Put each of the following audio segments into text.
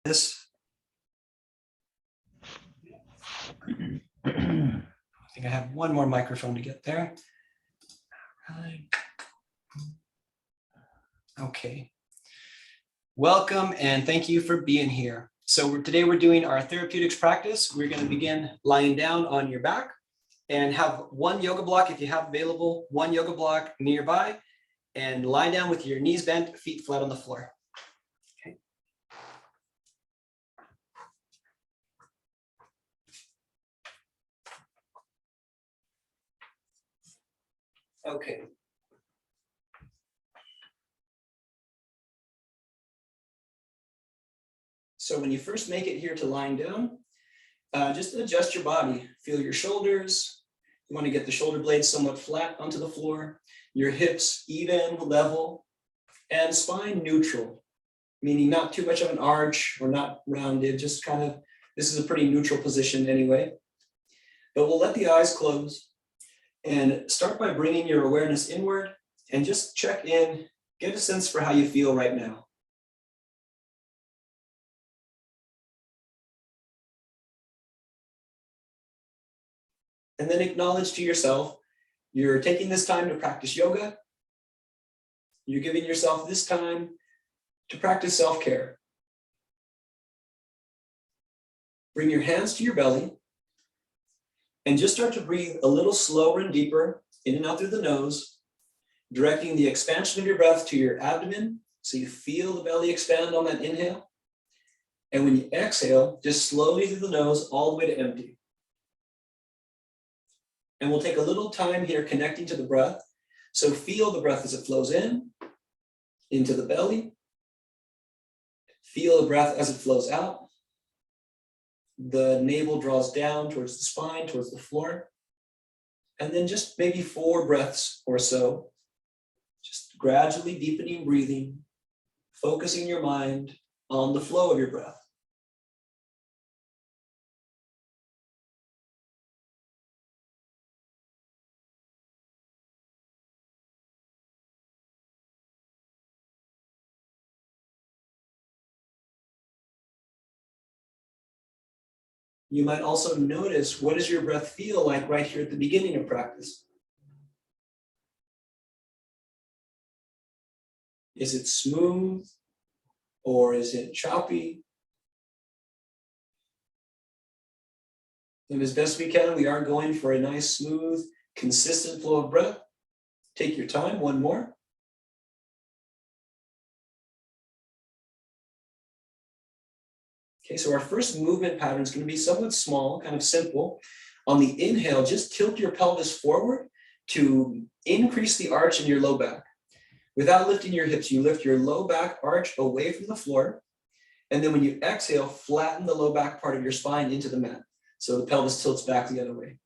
this. I think I have one more microphone to get there. All right. Okay. Welcome and thank you for being here. So today we're doing our therapeutics practice. We're going to begin lying down on your back and have one yoga block, if you have available, one yoga block nearby, and lie down with your knees bent, feet flat on the floor. Okay. Okay. So when you first make it here to lying down, just adjust your body. Feel your shoulders. You want to get the shoulder blades somewhat flat onto the floor, your hips even, level, and spine neutral, meaning not too much of an arch or not rounded, just kind of, this is a pretty neutral position anyway. But we'll let the eyes close and start by bringing your awareness inward and just check in, get a sense for how you feel right now. And then acknowledge to yourself, you're taking this time to practice yoga. You're giving yourself this time to practice self-care. Bring your hands to your belly and just start to breathe a little slower and deeper in and out through the nose, directing the expansion of your breath to your abdomen so you feel the belly expand on that inhale. And when you exhale, just slowly through the nose all the way to empty. And we'll take a little time here connecting to the breath. So feel the breath as it flows in, into the belly. Feel the breath as it flows out. The navel draws down towards the spine, towards the floor. And then just maybe 4 breaths or so, just gradually deepening breathing, focusing your mind on the flow of your breath. You might also notice, what does your breath feel like right here at the beginning of practice? Is it smooth or is it choppy? And as best we can, we are going for a nice, smooth, consistent flow of breath. Take your time, one more. Okay, so our first movement pattern is going to be somewhat small, kind of simple. On the inhale, just tilt your pelvis forward to increase the arch in your low back. Without lifting your hips, you lift your low back arch away from the floor. And then when you exhale, flatten the low back part of your spine into the mat. So the pelvis tilts back the other way.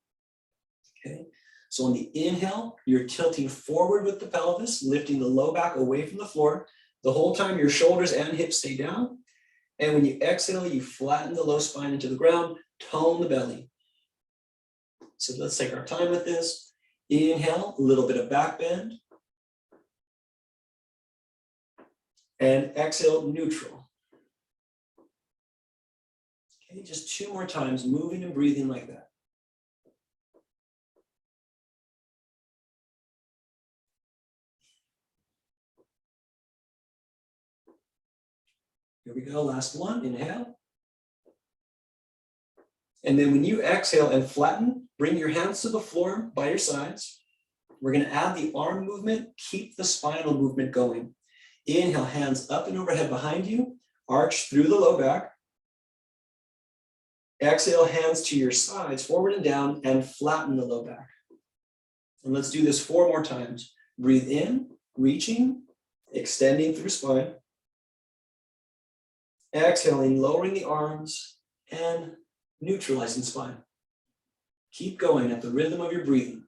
Okay, so on the inhale, you're tilting forward with the pelvis, lifting the low back away from the floor. The whole time your shoulders and hips stay down. And when you exhale, you flatten the low spine into the ground, tone the belly. So let's take our time with this. Inhale, a little bit of back bend. And exhale, neutral. Okay, just 2 more times, moving and breathing like that. Here we go, last one, inhale. And then when you exhale and flatten, bring your hands to the floor by your sides. We're going to add the arm movement, keep the spinal movement going. Inhale, hands up and overhead behind you, arch through the low back. Exhale, hands to your sides, forward and down, and flatten the low back. And let's do this 4 more times. Breathe in, reaching, extending through spine. Exhaling, lowering the arms, and neutralizing spine. Keep going at the rhythm of your breathing.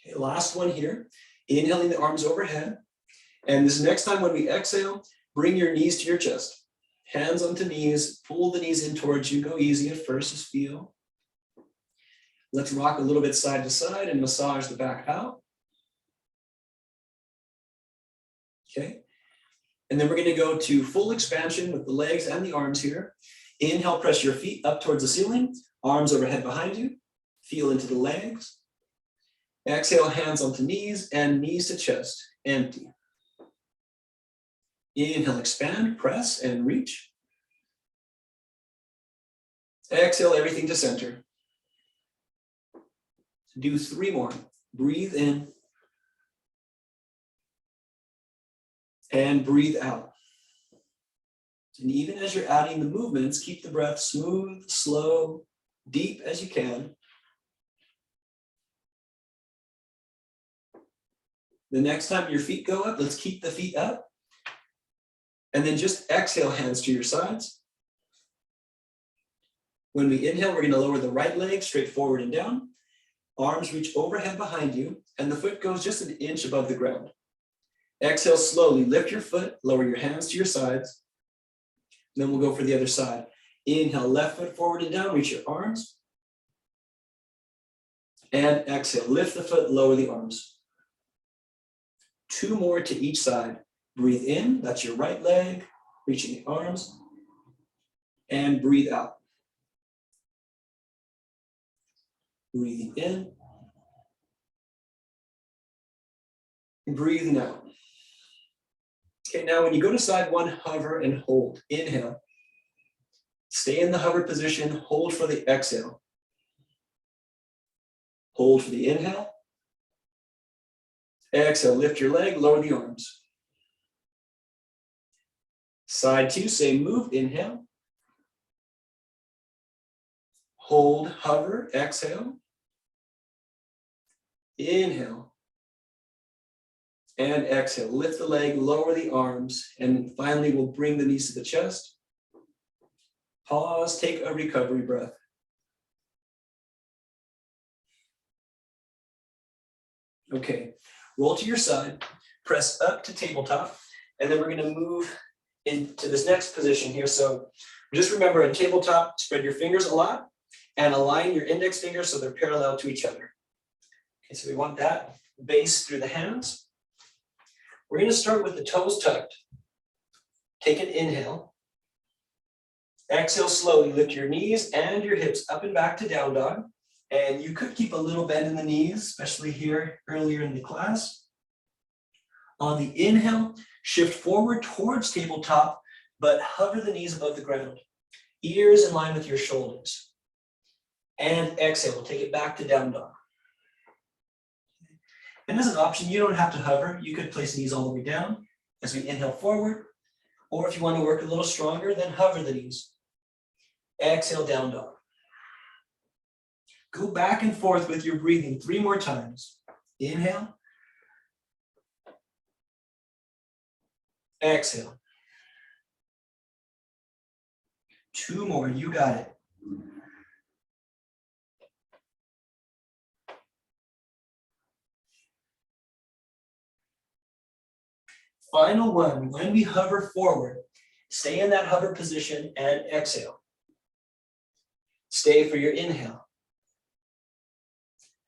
Okay, last one here. Inhaling the arms overhead And this next time when we exhale, bring your knees to your chest. Hands onto knees, pull the knees in towards you. Go easy at first, just feel. Let's rock a little bit side to side and massage the back out. Okay. And then we're going to go to full expansion with the legs and the arms here. Inhale, press your feet up towards the ceiling, arms overhead behind you. Feel into the legs. Exhale, hands onto knees and knees to chest. Empty. Inhale, expand, press, and reach. Exhale, everything to center. Do 3 more. Breathe in. And breathe out. And even as you're adding the movements, keep the breath smooth, slow, deep as you can. The next time your feet go up, let's keep the feet up. And then just exhale, hands to your sides. When we inhale, we're going to lower the right leg straight forward and down. Arms reach overhead behind you, and the foot goes just an inch above the ground. Exhale, slowly lift your foot, lower your hands to your sides. Then we'll go for the other side. Inhale, left foot forward and down, reach your arms. And exhale, lift the foot, lower the arms. 2 more to each side. Breathe in, that's your right leg, reaching the arms. And breathe out. Breathing in. Breathing out. Okay, now when you go to side 1, hover and hold. Inhale. Stay in the hover position, hold for the exhale. Hold for the inhale. Exhale, lift your leg, lower the arms. Side 2, same move, inhale. Hold, hover, exhale. Inhale. And exhale, lift the leg, lower the arms, and finally we'll bring the knees to the chest. Pause, take a recovery breath. Okay, roll to your side, press up to tabletop, and then we're going to move into this next position here. So just remember, in tabletop, spread your fingers a lot and align your index fingers so they're parallel to each other. Okay, so we want that base through the hands. We're going to start with the toes tucked. Take an inhale. Exhale slowly, lift your knees and your hips up and back to down dog. And you could keep a little bend in the knees, especially here earlier in the class. On the inhale, shift forward towards tabletop, but hover the knees above the ground. Ears in line with your shoulders. And exhale, we'll take it back to down dog. And as an option, you don't have to hover. You could place knees all the way down as we inhale forward. Or if you want to work a little stronger, then hover the knees. Exhale, down dog. Go back and forth with your breathing 3 more times. Inhale. Exhale. 2 more, you got it. Final one, when we hover forward, stay in that hover position and exhale. Stay for your inhale.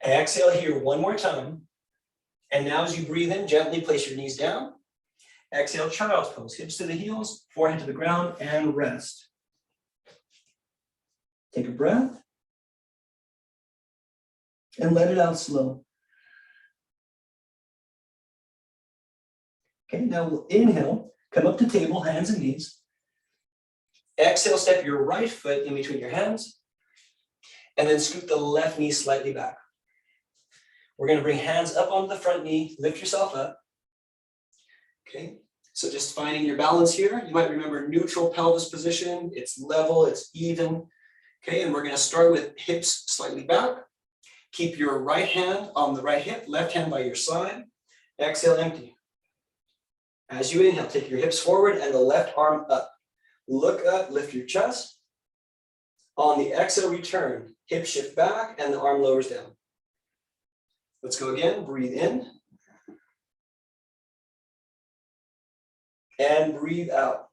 Exhale here 1 more time. And now as you breathe in, gently place your knees down. Exhale, child's pose, hips to the heels, forehead to the ground, and rest. Take a breath. And let it out slow. Okay, now we'll inhale, come up to table, hands and knees. Exhale, step your right foot in between your hands. And then scoop the left knee slightly back. We're going to bring hands up onto the front knee, lift yourself up. Okay, so just finding your balance here. You might remember neutral pelvis position. It's level, it's even. Okay, and we're going to start with hips slightly back. Keep your right hand on the right hip, left hand by your side. Exhale, empty. As you inhale, take your hips forward and the left arm up. Look up, lift your chest. On the exhale, return. Hip shift back and the arm lowers down. Let's go again. Breathe in. And breathe out.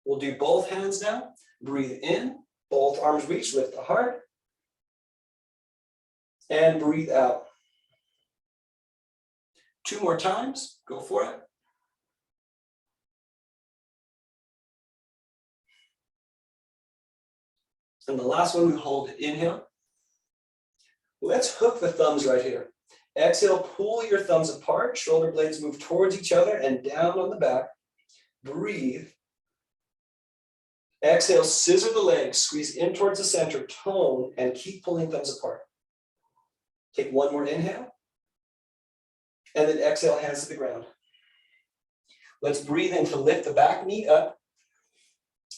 We'll do both hands now. Breathe in, both arms reach, lift the heart. And breathe out. 2 more times, go for it. And the last one, we hold it. Inhale. Let's hook the thumbs right here. Exhale, pull your thumbs apart, shoulder blades move towards each other and down on the back. Breathe. Exhale, scissor the legs, squeeze in towards the center, tone, and keep pulling thumbs apart. Take 1 more inhale. And then exhale, hands to the ground. Let's breathe in to lift the back knee up.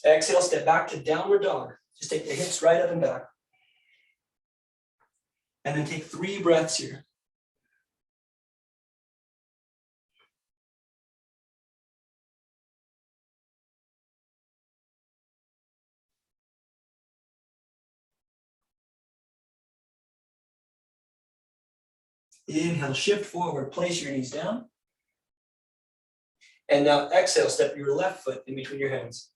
Exhale, step back to downward dog. Just take the hips right up and back. And then take 3 breaths here. Inhale, shift forward, place your knees down. And now exhale, step your left foot in between your hands.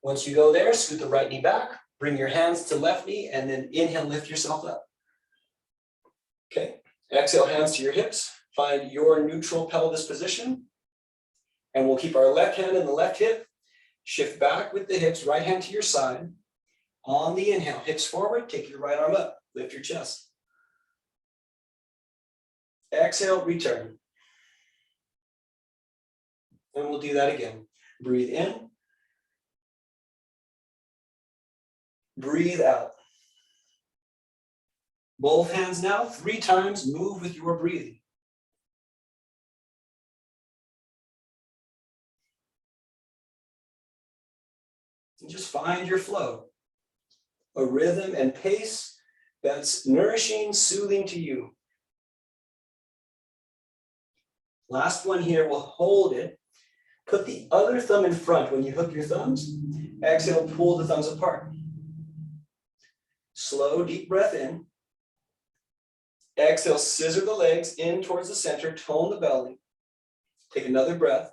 Once you go there, scoot the right knee back, bring your hands to left knee, and then inhale, lift yourself up. Okay, exhale, hands to your hips. Find your neutral pelvis position. And we'll keep our left hand in the left hip. Shift back with the hips, right hand to your side. On the inhale, hips forward, take your right arm up, lift your chest. Exhale, return. And we'll do that again. Breathe in. Breathe out. Both hands now, 3 times, move with your breathing. And just find your flow. A rhythm and pace that's nourishing, soothing to you. Last one here, we'll hold it. Put the other thumb in front when you hook your thumbs. Exhale, pull the thumbs apart. Slow, deep breath in. Exhale, scissor the legs in towards the center, tone the belly. Take another breath.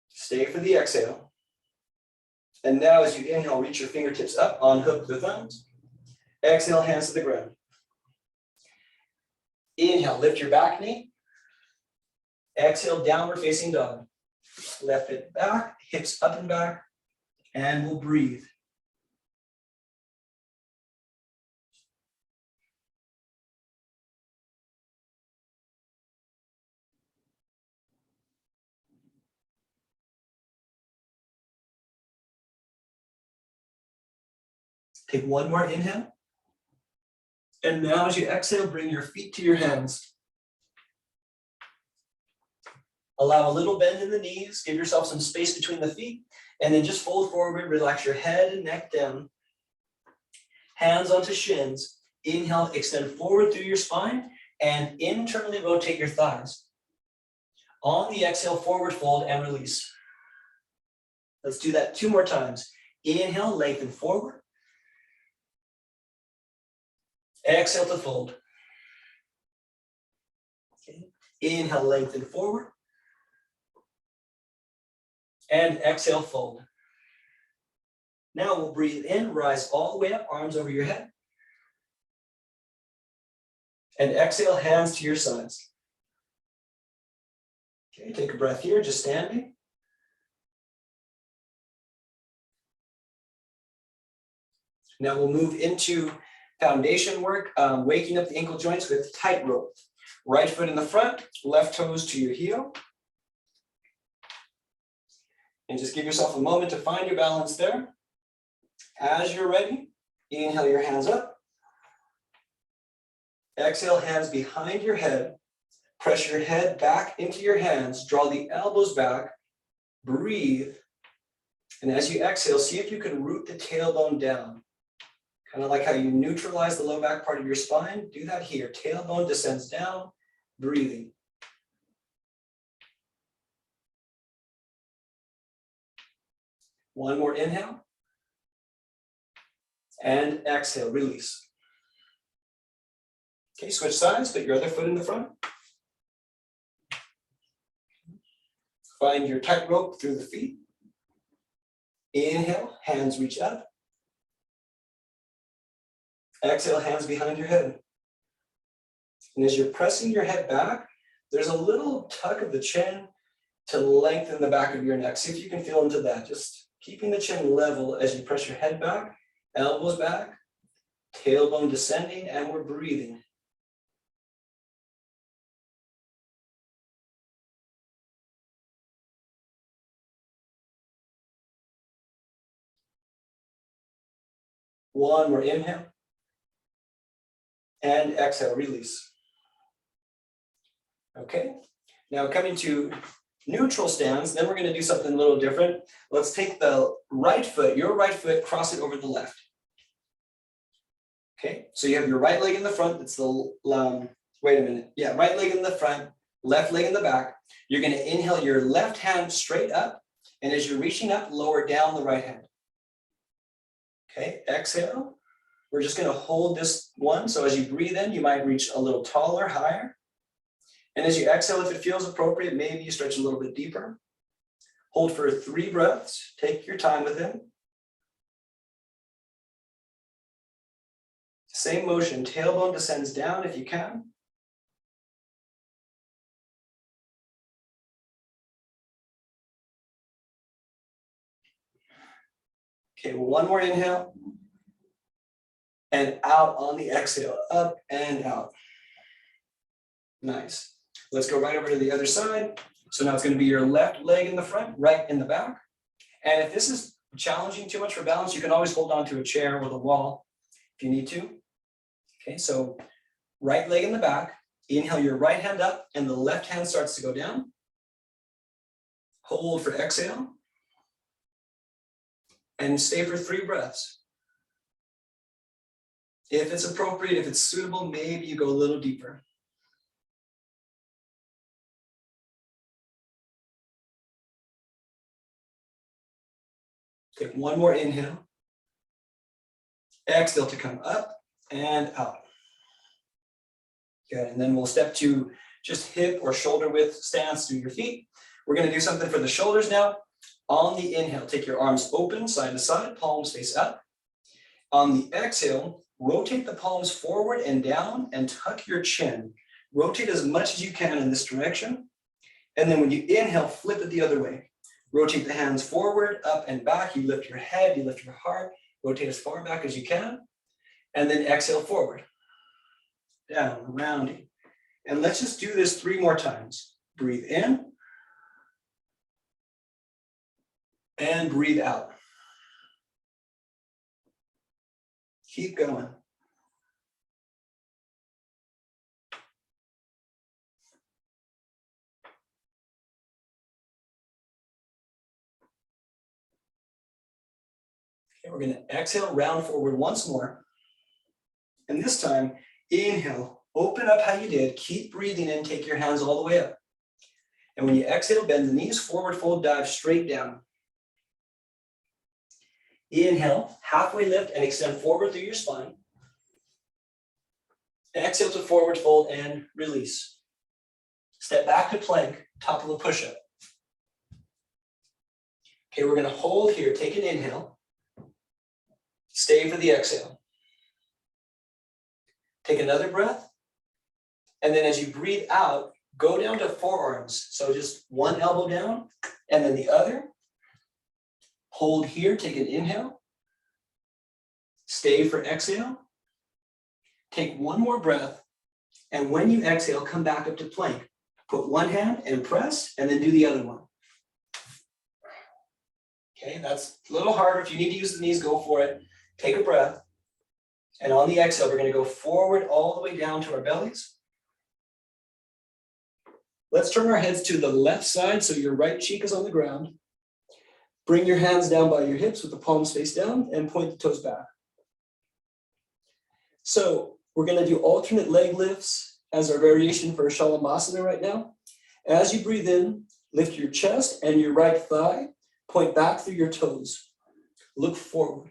Stay for the exhale. And now as you inhale, reach your fingertips up, unhook the thumbs. Exhale, hands to the ground. Inhale, lift your back knee. Exhale, downward facing dog. Left it back, hips up and back, and we'll breathe. Take 1 more inhale. And now as you exhale, bring your feet to your hands. Allow a little bend in the knees, give yourself some space between the feet, and then just fold forward, relax your head and neck down. Hands onto shins. Inhale, extend forward through your spine, and internally rotate your thighs. On the exhale, forward fold and release. Let's do that 2 more times. Inhale, lengthen forward. Exhale to fold. Okay. Inhale, lengthen forward. And exhale, fold. Now we'll breathe in, rise all the way up, arms over your head. And exhale, hands to your sides. Okay, take a breath here, just standing. Now we'll move into foundation work, waking up the ankle joints with tightrope. Right foot in the front, left toes to your heel. And just give yourself a moment to find your balance there. As you're ready, inhale your hands up. Exhale, hands behind your head. Press your head back into your hands. Draw the elbows back. Breathe. And as you exhale, see if you can root the tailbone down. Kind of like how you neutralize the low back part of your spine. Do that here. Tailbone descends down. Breathing. One more inhale. And exhale, release. Okay, switch sides, put your other foot in the front. Find your tightrope through the feet. Inhale, hands reach up. Exhale, hands behind your head. And as you're pressing your head back, there's a little tuck of the chin to lengthen the back of your neck. See if you can feel into that. Just keeping the chin level as you press your head back, elbows back, tailbone descending, and we're breathing. One more inhale. And exhale, release. Okay, now coming to neutral stance, then we're going to do something a little different. Let's take the right foot, your right foot, cross it over the left. Okay, so you have your right leg in the front, that's the, wait a minute, yeah, right leg in the front, left leg in the back. You're going to inhale your left hand straight up, and as you're reaching up, lower down the right hand. Okay, exhale. We're just going to hold this one, so as you breathe in, you might reach a little taller, higher. And as you exhale, if it feels appropriate, maybe you stretch a little bit deeper. Hold for 3 breaths. Take your time with it. Same motion, tailbone descends down if you can. Okay, one more inhale. And out on the exhale, up and out. Nice. Let's go right over to the other side. So now it's going to be your left leg in the front, right in the back. And if this is challenging too much for balance, you can always hold on to a chair or the wall if you need to. Okay, so right leg in the back, inhale your right hand up and the left hand starts to go down. Hold for exhale. And stay for 3 breaths. If it's appropriate, if it's suitable, maybe you go a little deeper. Take one more inhale. Exhale to come up and out. Good, and then we'll step to just hip or shoulder width stance through your feet. We're going to do something for the shoulders now. On the inhale, take your arms open side to side, palms face up. On the exhale, rotate the palms forward and down and tuck your chin. Rotate as much as you can in this direction. And then when you inhale, flip it the other way. Rotate the hands forward, up and back. You lift your head, you lift your heart. Rotate as far back as you can. And then exhale forward. Down, rounding. And let's just do this 3 more times. Breathe in. And breathe out. Keep going. Okay, we're going to exhale, round forward once more. And this time, inhale, open up how you did. Keep breathing in, take your hands all the way up. And when you exhale, bend the knees, forward fold, dive straight down. Inhale, halfway lift and extend forward through your spine. Exhale to forward fold and release. Step back to plank, top of a push-up. Okay, we're going to hold here. Take an inhale. Stay for the exhale. Take another breath. And then as you breathe out, go down to forearms. So just one elbow down and then the other. Hold here, take an inhale. Stay for exhale. Take one more breath. And when you exhale, come back up to plank. Put one hand and press, and then do the other one. Okay, that's a little harder. If you need to use the knees, go for it. Take a breath. And on the exhale, we're going to go forward all the way down to our bellies. Let's turn our heads to the left side so your right cheek is on the ground. Bring your hands down by your hips with the palms face down and point the toes back. So we're going to do alternate leg lifts as our variation for Shavasana right now. As you breathe in, lift your chest and your right thigh, point back through your toes. Look forward.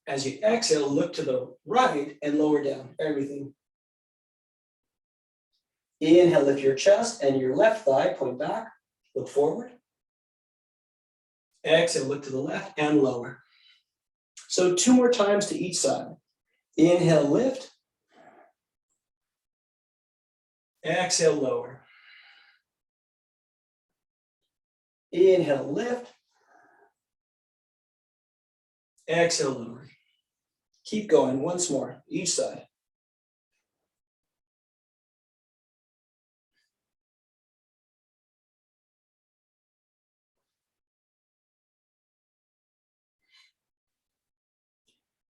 As you exhale, look to the right and lower down everything. Inhale, lift your chest and your left thigh, point back. Look forward. Exhale, look to the left and lower. So 2 more times to each side. Inhale, lift. Exhale, lower. Inhale, lift. Exhale, lower. Keep going once more, each side.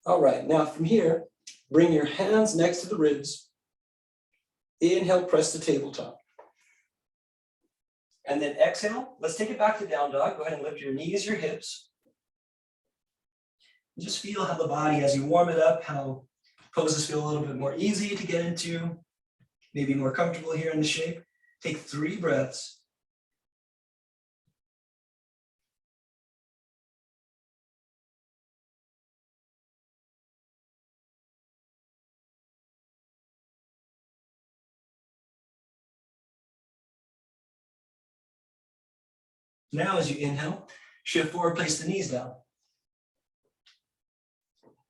All right, now from here, bring your hands next to the ribs. Inhale, press the tabletop. And then exhale, let's take it back to down dog. Go ahead and lift your knees, your hips. Just feel how the body, as you warm it up, how poses feel a little bit more easy to get into, maybe more comfortable here in the shape. Take 3 breaths. Now as you inhale, shift forward, place the knees down.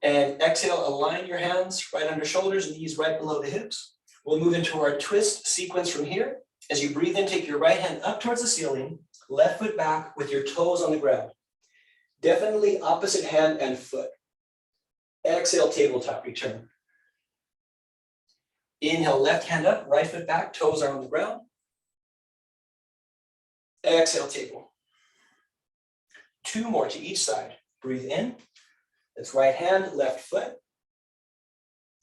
And exhale, align your hands right under shoulders, knees right below the hips. We'll move into our twist sequence from here. As you breathe in, take your right hand up towards the ceiling, left foot back with your toes on the ground. Definitely opposite hand and foot. Exhale, tabletop, return. Inhale, left hand up, right foot back, toes are on the ground. Exhale, table. 2 more to each side. Breathe in. That's right hand, left foot.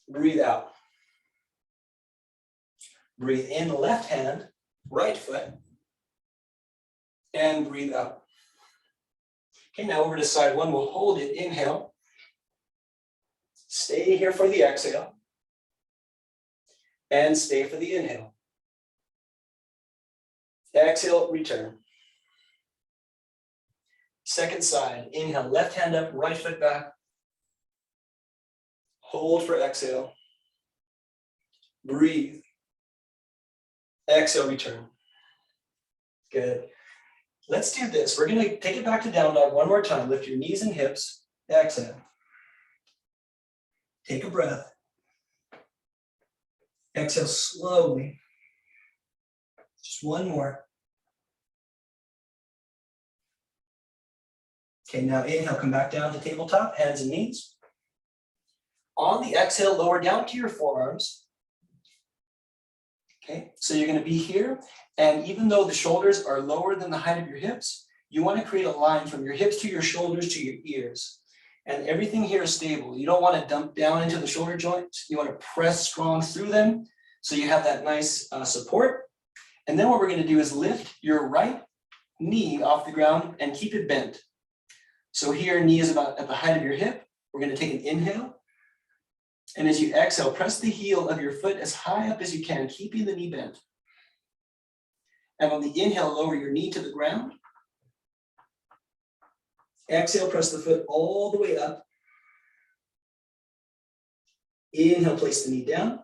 Breathe out. Breathe in, left hand, right foot. And breathe out. Okay, now over to side 1. We'll hold it. Inhale. Stay here for the exhale. And stay for the inhale. Exhale, return. Second side. Inhale, left hand up, right foot back. Hold for exhale. Breathe. Exhale, return. Good. Let's do this. We're going to take it back to down dog one more time. Lift your knees and hips. Exhale. Take a breath. Exhale slowly. Just 1 more. Okay, now inhale, come back down to tabletop, hands and knees. On the exhale, lower down to your forearms. Okay, so you're going to be here, and even though the shoulders are lower than the height of your hips, you want to create a line from your hips to your shoulders to your ears. And everything here is stable. You don't want to dump down into the shoulder joints. You want to press strong through them so you have that nice support. And then what we're going to do is lift your right knee off the ground and keep it bent. So here, knee is about at the height of your hip. We're going to take an inhale. And as you exhale, press the heel of your foot as high up as you can, keeping the knee bent. And on the inhale, lower your knee to the ground. Exhale, press the foot all the way up. Inhale, place the knee down.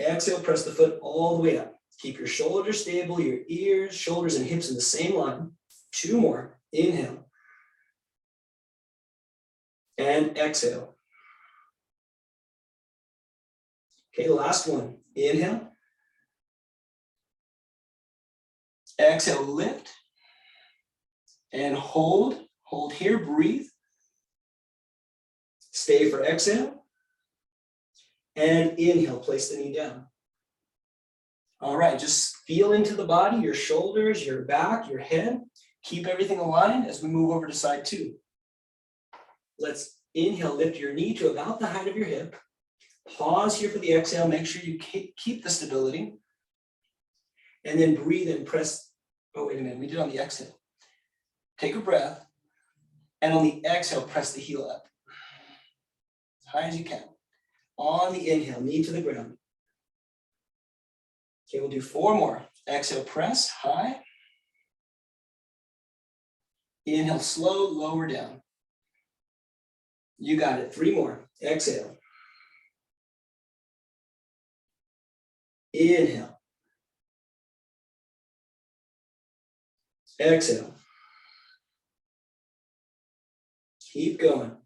Exhale, press the foot all the way up. Keep your shoulders stable, your ears, shoulders, and hips in the same line. 2 more. Inhale. And exhale. Okay, last one. Inhale. Exhale, lift. And hold. Hold here, breathe. Stay for exhale. And inhale, place the knee down. All right, just feel into the body, your shoulders, your back, your head. Keep everything aligned as we move over to side 2. Let's inhale, lift your knee to about the height of your hip. Pause here for the exhale. Make sure you keep the stability. And then breathe and press. Oh, wait a minute. We did on the exhale. Take a breath. And on the exhale, press the heel up. As high as you can. On the inhale, knee to the ground. Okay, we'll do 4 more. Exhale, press, high. Inhale, slow, lower down. You got it. 3 more. Exhale. Inhale. Exhale. Keep going.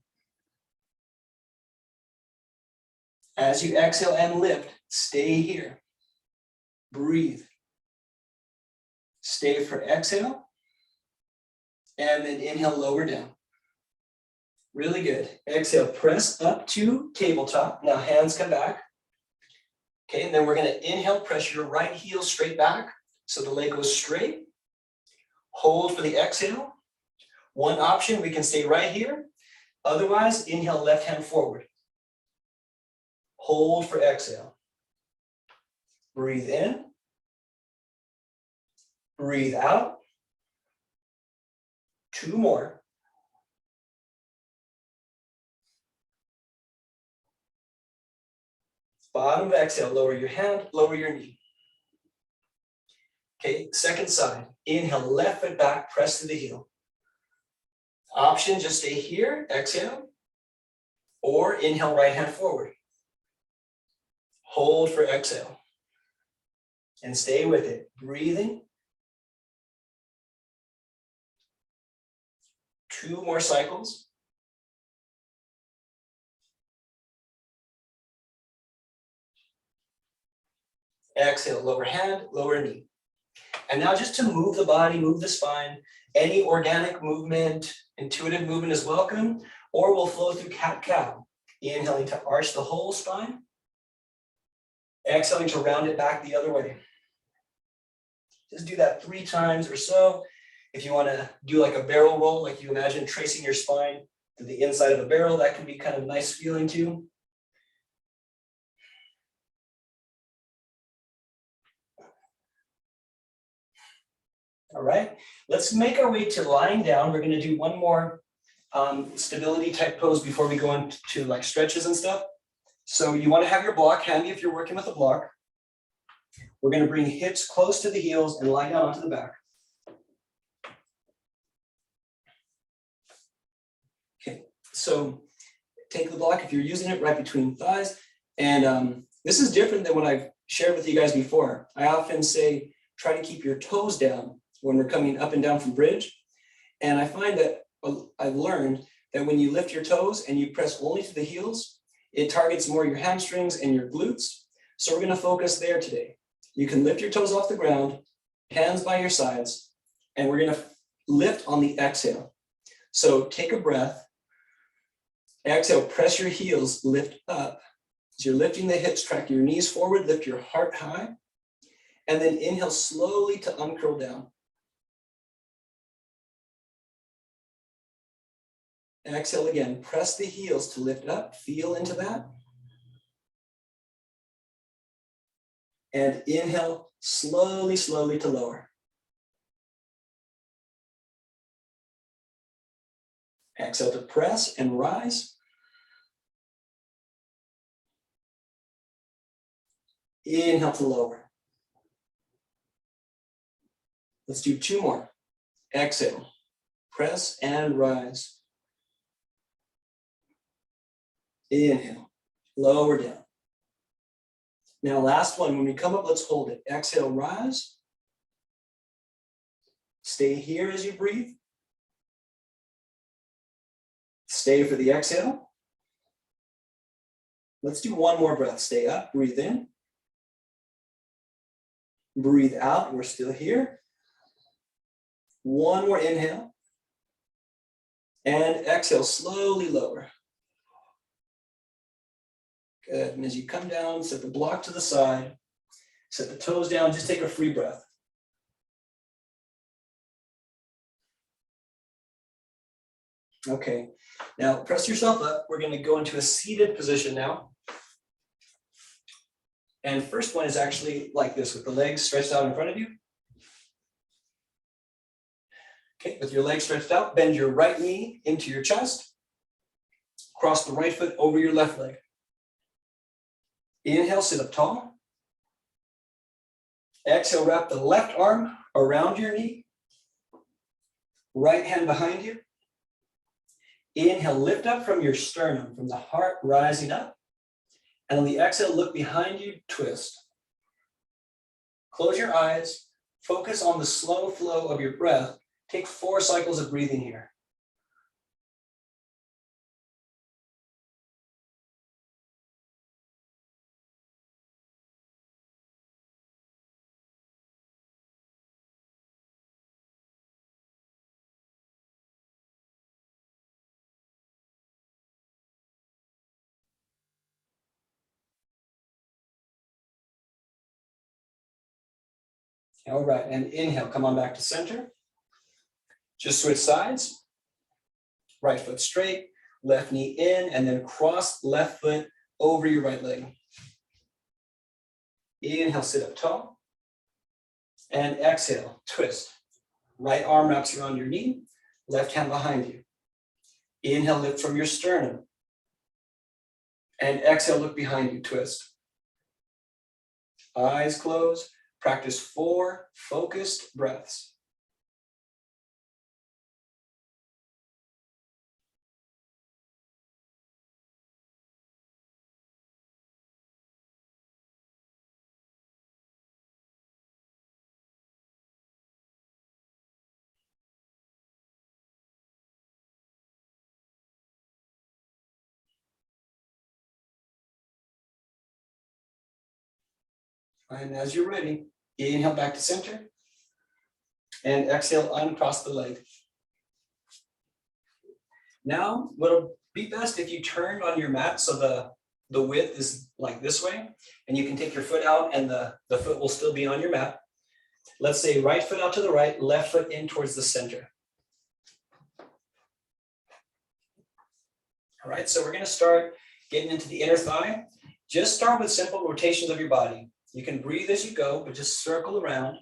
As you exhale and lift, stay here. Breathe. Stay for exhale. And then inhale, lower down. Really good. Exhale, press up to tabletop. Now hands come back. Okay, and then we're going to inhale, press your right heel straight back so the leg goes straight. Hold for the exhale. One option, we can stay right here. Otherwise, inhale, left hand forward. Hold for exhale. Breathe in. Breathe out. 2 more. Bottom of exhale, lower your hand, lower your knee. Okay, second side. Inhale, left foot back, press to the heel. Option, just stay here, exhale. Or inhale, right hand forward. Hold for exhale. And stay with it. Breathing. 2 more cycles. Exhale, lower hand, lower knee. And now just to move the body, move the spine, any organic movement, intuitive movement is welcome, or we'll flow through cat-cow. Inhaling to arch the whole spine. Exhaling to round it back the other way. Just do that 3 times or so. If you want to do like a barrel roll, like you imagine tracing your spine to the inside of a barrel, that can be kind of nice feeling too. All right, let's make our way to lying down. We're going to do one more stability type pose before we go into like stretches and stuff. So you want to have your block handy if you're working with a block. We're going to bring hips close to the heels and lie down onto the back. Okay, so take the block if you're using it right between thighs. And this is different than what I've shared with you guys before. I often say, try to keep your toes down when we're coming up and down from bridge. And I find that I've learned that when you lift your toes and you press only to the heels, it targets more your hamstrings and your glutes. So we're going to focus there today. You can lift your toes off the ground, hands by your sides, and we're going to lift on the exhale. So take a breath. Exhale, press your heels, lift up. As you're lifting the hips, track your knees forward, lift your heart high, and then inhale slowly to uncurl down. Exhale again, press the heels to lift up, feel into that. And inhale slowly, slowly to lower. Exhale to press and rise. Inhale to lower. Let's do 2 more. Exhale, press and rise. Inhale, lower down. Now last one, when we come up, let's hold it. Exhale, rise. Stay here as you breathe. Stay for the exhale. Let's do 1 more breath. Stay up, breathe in. Breathe out, we're still here. 1 more inhale. And exhale, slowly lower. Good, and as you come down, set the block to the side, set the toes down, just take a free breath. Okay, now press yourself up. We're going to go into a seated position now. And first one is actually like this, with the legs stretched out in front of you. Okay, with your legs stretched out, bend your right knee into your chest. Cross the right foot over your left leg. Inhale, sit up tall. Exhale, wrap the left arm around your knee. Right hand behind you. Inhale, lift up from your sternum, from the heart rising up. And on the exhale, look behind you, twist. Close your eyes, focus on the slow flow of your breath Take 4 cycles of breathing here. All right, and inhale, come on back to center. Just switch sides. Right foot straight, left knee in, and then cross left foot over your right leg. Inhale, sit up tall. And exhale, twist. Right arm wraps around your knee, left hand behind you. Inhale, lift from your sternum. And exhale, look behind you, twist. Eyes closed. Practice 4 focused breaths. And as you're ready, inhale back to center. And exhale, uncross the leg. Now, what'll be best if you turn on your mat so the width is like this way, and you can take your foot out and the foot will still be on your mat. Let's say right foot out to the right, left foot in towards the center. All right, so we're gonna start getting into the inner thigh. Just start with simple rotations of your body. You can breathe as you go, but just circle around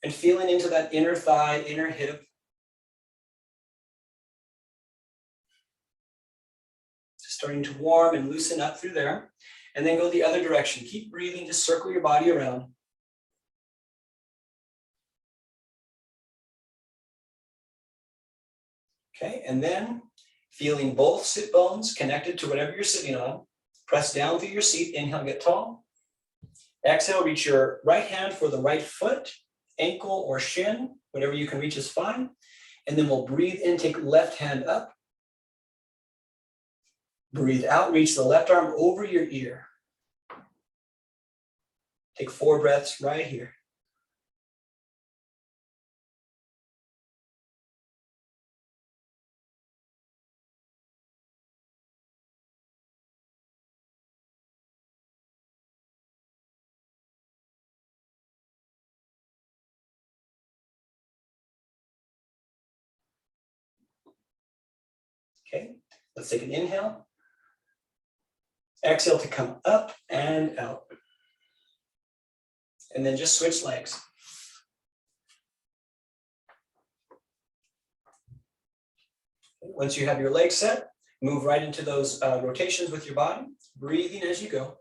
and feeling into that inner thigh, inner hip. Just starting to warm and loosen up through there. And then go the other direction. Keep breathing, just circle your body around. Okay, and then feeling both sit bones connected to whatever you're sitting on. Press down through your seat, inhale, get tall. Exhale, reach your right hand for the right foot, ankle or shin, whatever you can reach is fine. And then we'll breathe in, take left hand up. Breathe out, reach the left arm over your ear. Take 4 breaths right here. Okay, let's take an inhale. Exhale to come up and out. And then just switch legs. Once you have your legs set, move right into those rotations with your body, breathing as you go.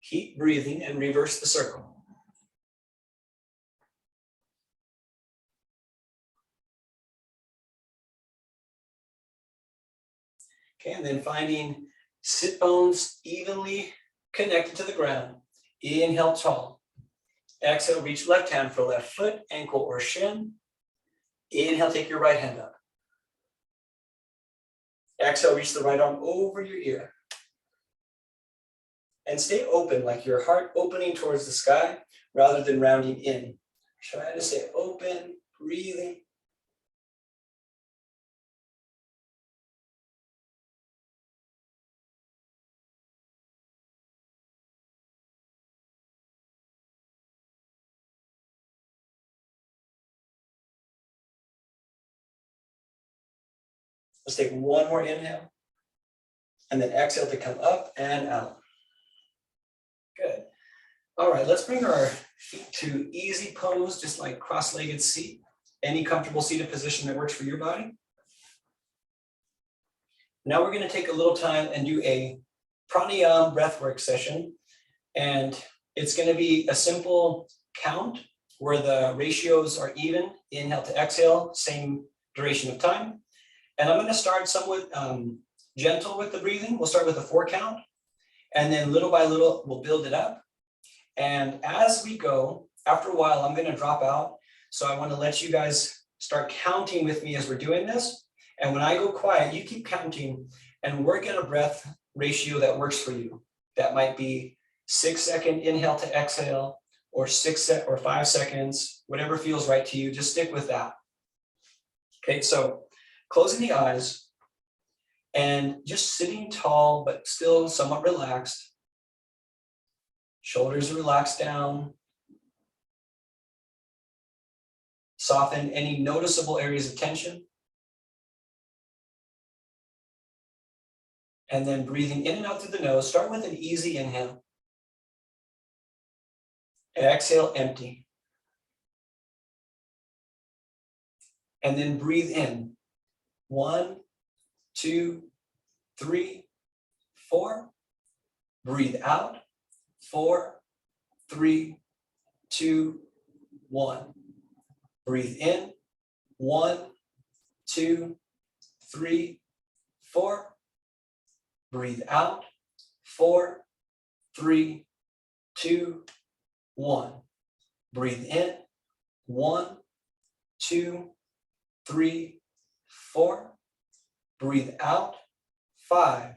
Keep breathing and reverse the circle. Okay, and then finding sit bones evenly connected to the ground. Inhale, tall. Exhale, reach left hand for left foot, ankle or shin. Inhale, take your right hand up. Exhale, reach the right arm over your ear. And stay open, like your heart opening towards the sky rather than rounding in. Try to stay open, breathing. Let's take one more inhale. And then exhale to come up and out. Good. All right, let's bring our feet to easy pose, just like cross-legged seat. Any comfortable seated position that works for your body. Now we're going to take a little time and do a pranayam breathwork session. And it's going to be a simple count where the ratios are even, inhale to exhale, same duration of time. And I'm going to start somewhat gentle with the breathing. We'll start with a 4 count. And then little by little, we'll build it up. And as we go, after a while, I'm going to drop out. So I want to let you guys start counting with me as we're doing this. And when I go quiet, you keep counting and work at a breath ratio that works for you. That might be 6-second inhale to exhale, or 5 seconds, whatever feels right to you. Just stick with that. Okay, so closing the eyes and just sitting tall, but still somewhat relaxed. Shoulders relaxed down. Soften any noticeable areas of tension. And then breathing in and out through the nose. Start with an easy inhale. Exhale, empty. And then breathe in. 1, 2, 3, 4. Breathe out. 4, 3, 2, 1. Breathe in. 1, 2, 3, 4. Breathe out. 4, 3, 2, 1. Breathe in. 1, 2, 3, 4. Breathe out. 5,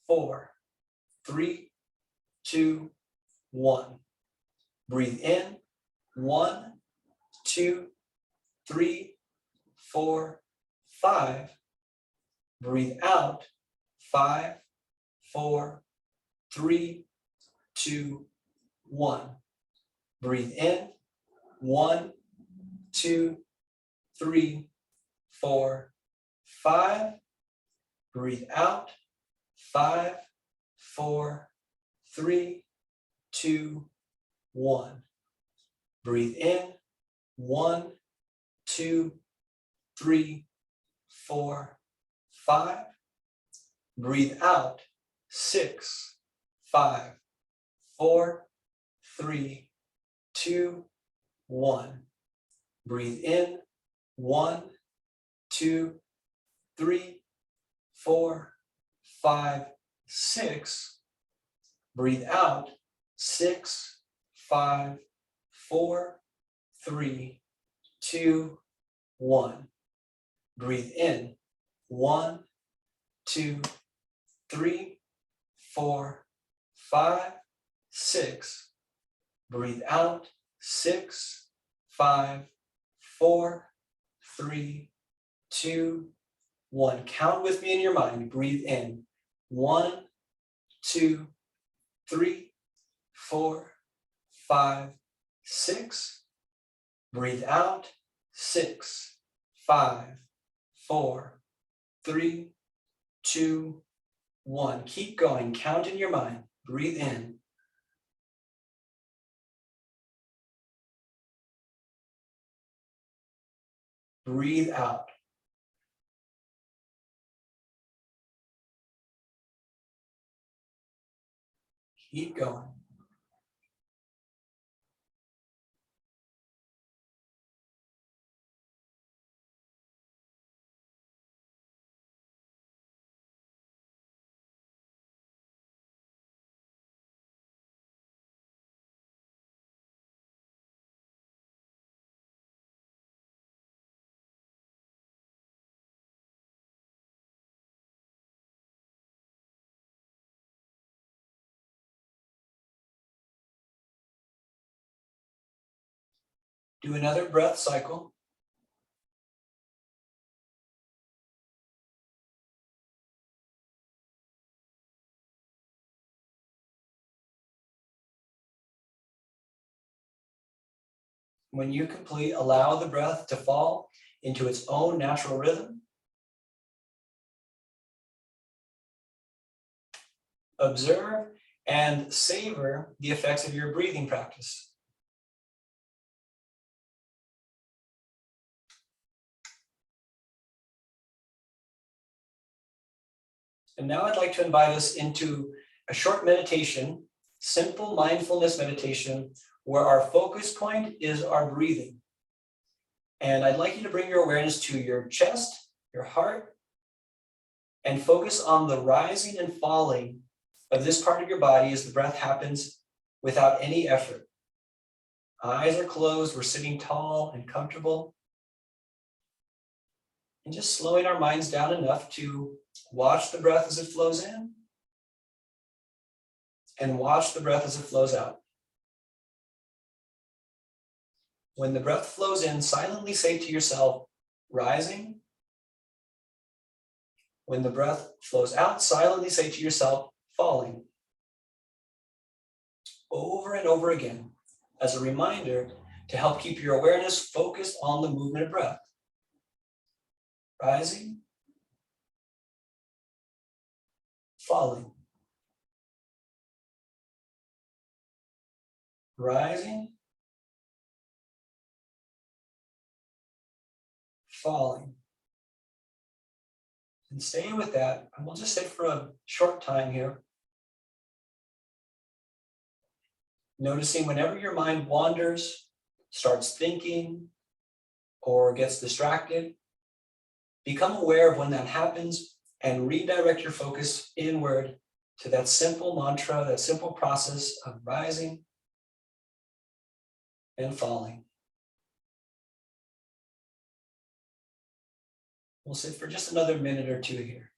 4, 3, 2, 1. Breathe in. 1, 2, 3, 4, 5. Breathe out. 5, 4, 3, 2, 1. Breathe in. 1, 2, 3, 4, 5. Breathe out. 5, 4, 3, 2, 1. Breathe in. 1, 2, 3, 4, 5. Breathe out. 6, 5, 4, 3, 2, 1. Breathe in. 1, 2, 3, 4, 5, 6. Breathe out. 6, 5, 4, 3, 2, 1. Breathe in. 1, 2, 3, 4, 5, 6. Breathe out. 6, 5, 4, 3, 2, 1. Count with me in your mind. Breathe in. 1, 2, 3, 4, 5, 6. Breathe out. 6, 5, 4, 3, 2, 1. Keep going. Count in your mind. Breathe in. Breathe out. Keep going. Do another breath cycle. When you complete, allow the breath to fall into its own natural rhythm. Observe and savor the effects of your breathing practice. And now I'd like to invite us into a short meditation, simple mindfulness meditation, where our focus point is our breathing. And I'd like you to bring your awareness to your chest, your heart, and focus on the rising and falling of this part of your body as the breath happens without any effort. Eyes are closed, we're sitting tall and comfortable. And just slowing our minds down enough to watch the breath as it flows in and watch the breath as it flows out. When the breath flows in, silently say to yourself, rising. When the breath flows out, silently say to yourself, falling. Over and over again, as a reminder to help keep your awareness focused on the movement of breath. Rising, falling. Rising, falling. And staying with that, and we'll just sit for a short time here. Noticing whenever your mind wanders, starts thinking, or gets distracted, become aware of when that happens and redirect your focus inward to that simple mantra, that simple process of rising and falling. We'll sit for just another minute or two here.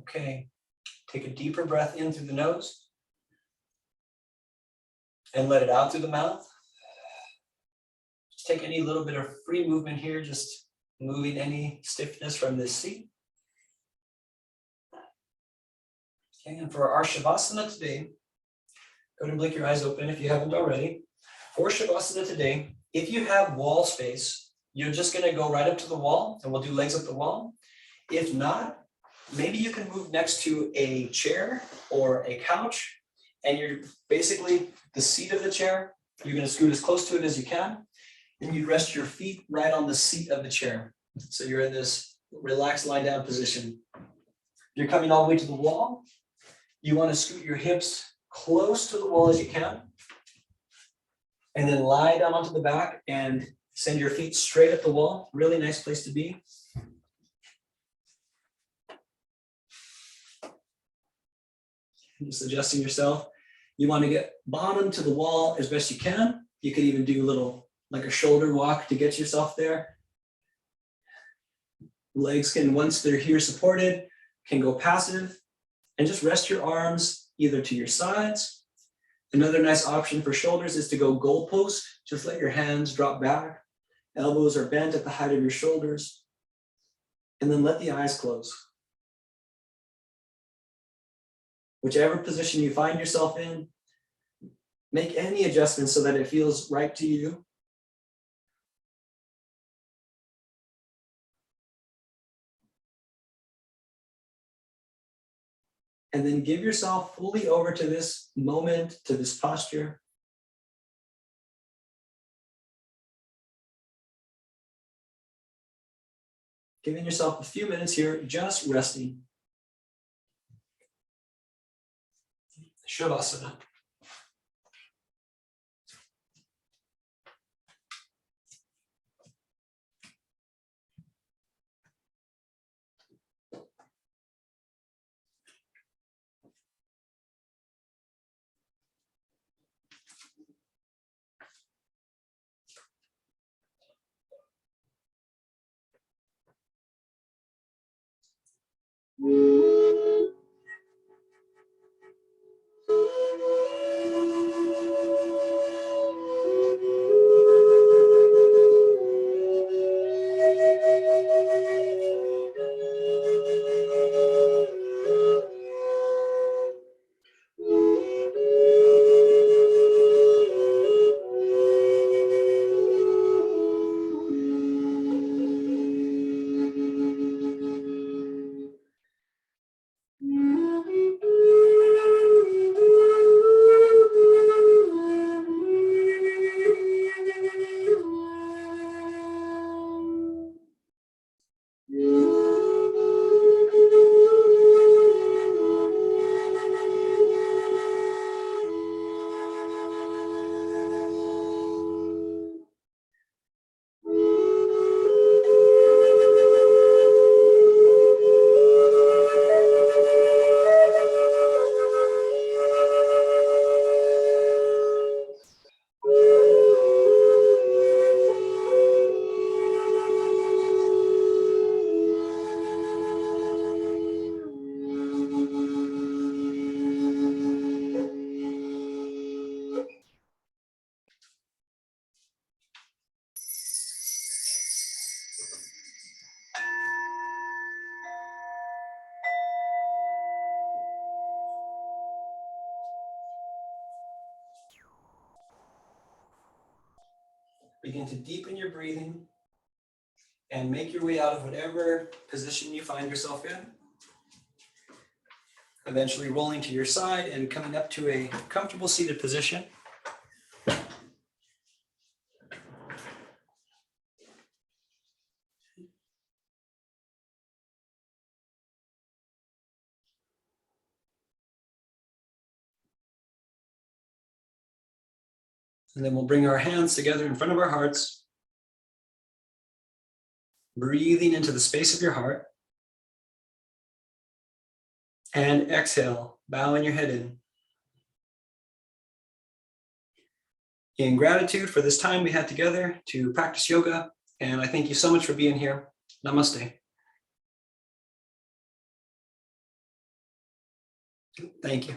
Okay, take a deeper breath in through the nose and let it out through the mouth. Just take any little bit of free movement here, just moving any stiffness from this seat. Okay, and for our Shavasana today, go ahead and blink your eyes open if you haven't already. For Shavasana today, if you have wall space, you're just gonna go right up to the wall and we'll do legs up the wall. If not, maybe you can move next to a chair or a couch and you're basically the seat of the chair. You're going to scoot as close to it as you can. And you rest your feet right on the seat of the chair. So you're in this relaxed lie down position. You're coming all the way to the wall. You want to scoot your hips close to the wall as you can. And then lie down onto the back and send your feet straight at the wall. Really nice place to be. Just adjusting yourself. You want to get bottom to the wall as best you can. You could even do a little, like a shoulder walk to get yourself there. Legs can, once they're here supported, can go passive. And just rest your arms either to your sides. Another nice option for shoulders is to go goalpost. Just let your hands drop back. Elbows are bent at the height of your shoulders. And then let the eyes close. Whichever position you find yourself in, make any adjustments so that it feels right to you. And then give yourself fully over to this moment, to this posture. Giving yourself a few minutes here, just resting. Shavasana. Begin to deepen your breathing and make your way out of whatever position you find yourself in. Eventually rolling to your side and coming up to a comfortable seated position. And then we'll bring our hands together in front of our hearts. Breathing into the space of your heart. And exhale, bowing your head in. In gratitude for this time we had together to practice yoga. And I thank you so much for being here. Namaste. Thank you.